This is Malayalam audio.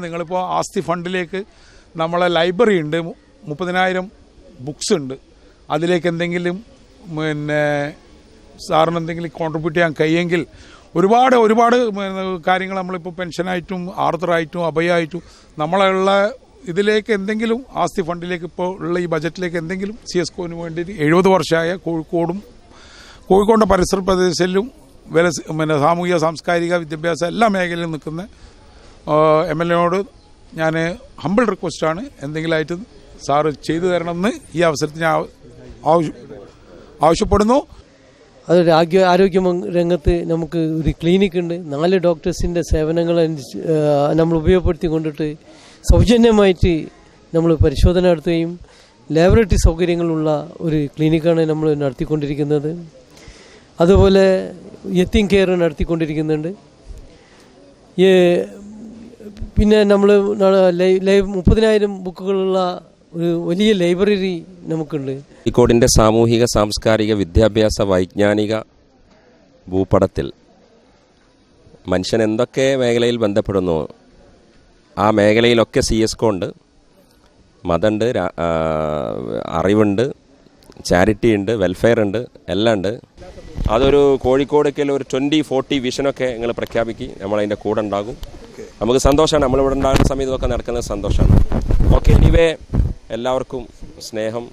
നിങ്ങളിപ്പോൾ ആസ്തി ഫണ്ടിലേക്ക് നമ്മളെ ലൈബ്രറി ഉണ്ട്, 30,000 ബുക്സ് ഉണ്ട്. അതിലേക്ക് എന്തെങ്കിലും സാറിന് എന്തെങ്കിലും കോൺട്രിബ്യൂട്ട് ചെയ്യാൻ കഴിയെങ്കിൽ ഒരുപാട് കാര്യങ്ങൾ നമ്മളിപ്പോൾ പെൻഷനായിട്ടും ആർത്തറായിട്ടും അഭയമായിട്ടും നമ്മളുള്ള ഇതിലേക്ക് എന്തെങ്കിലും ആസ്തി ഫണ്ടിലേക്ക് ഇപ്പോൾ ഉള്ള ഈ ബജറ്റിലേക്ക് എന്തെങ്കിലും CSCOന് വേണ്ടി 70 വർഷമായ കോഴിക്കോടിൻ്റെ പരിസര പ്രദേശത്തിലും സാമൂഹിക സാംസ്കാരിക വിദ്യാഭ്യാസ എല്ലാ മേഖലയിലും നിൽക്കുന്ന MLAയോട് ഞാൻ ഹമ്പിൾ റിക്വസ്റ്റാണ് എന്തെങ്കിലുമായിട്ട് സാറ് ചെയ്തു തരണമെന്ന് ഈ അവസരത്തിൽ ഞാൻ ആവശ്യപ്പെടുന്നു. അതൊരു ആരോഗ്യ രംഗത്ത് നമുക്ക് ഒരു ക്ലിനിക് ഉണ്ട്. 4 ഡോക്ടേഴ്സിൻ്റെ സേവനങ്ങൾ നമ്മൾ ഉപയോഗപ്പെടുത്തിക്കൊണ്ടിട്ട് സൗജന്യമായിട്ട് നമ്മൾ പരിശോധന നടത്തുകയും ലാബറട്ടറി സൗകര്യങ്ങളുള്ള ഒരു ക്ലിനിക്കാണ് നമ്മൾ നടത്തിക്കൊണ്ടിരിക്കുന്നത്. അതുപോലെ യത്തീം കെയർ നടത്തിക്കൊണ്ടിരിക്കുന്നുണ്ട്. പിന്നെ നമ്മൾ 30,000 ബുക്കുകളുള്ള ഒരു വലിയ ലൈബ്രറി നമുക്കുണ്ട്. കോഴിക്കോടിൻ്റെ സാമൂഹിക സാംസ്കാരിക വിദ്യാഭ്യാസ വൈജ്ഞാനിക ഭൂപടത്തിൽ മനുഷ്യൻ എന്തൊക്കെ മേഖലയിൽ ബന്ധപ്പെടുന്നു ആ മേഖലയിലൊക്കെ CSCO ഉണ്ട്. മതമുണ്ട്, അറിവുണ്ട്, ചാരിറ്റി ഉണ്ട്, വെൽഫെയർ ഉണ്ട്, എല്ലാം ഉണ്ട്. അതൊരു കോഴിക്കോടൊക്കെ ഒരു 2040 വിഷനൊക്കെ നിങ്ങൾ പ്രഖ്യാപിക്കും, നമ്മളതിൻ്റെ കൂടെ ഉണ്ടാകും. നമുക്ക് സന്തോഷമാണ്, നമ്മളിവിടെ ഉണ്ടാകുന്ന സമയത്ത് ഇതൊക്കെ നടക്കുന്നത് സന്തോഷമാണ്. ഓക്കെ, എനിവേ എല്ലാവർക്കും സ്നേഹം.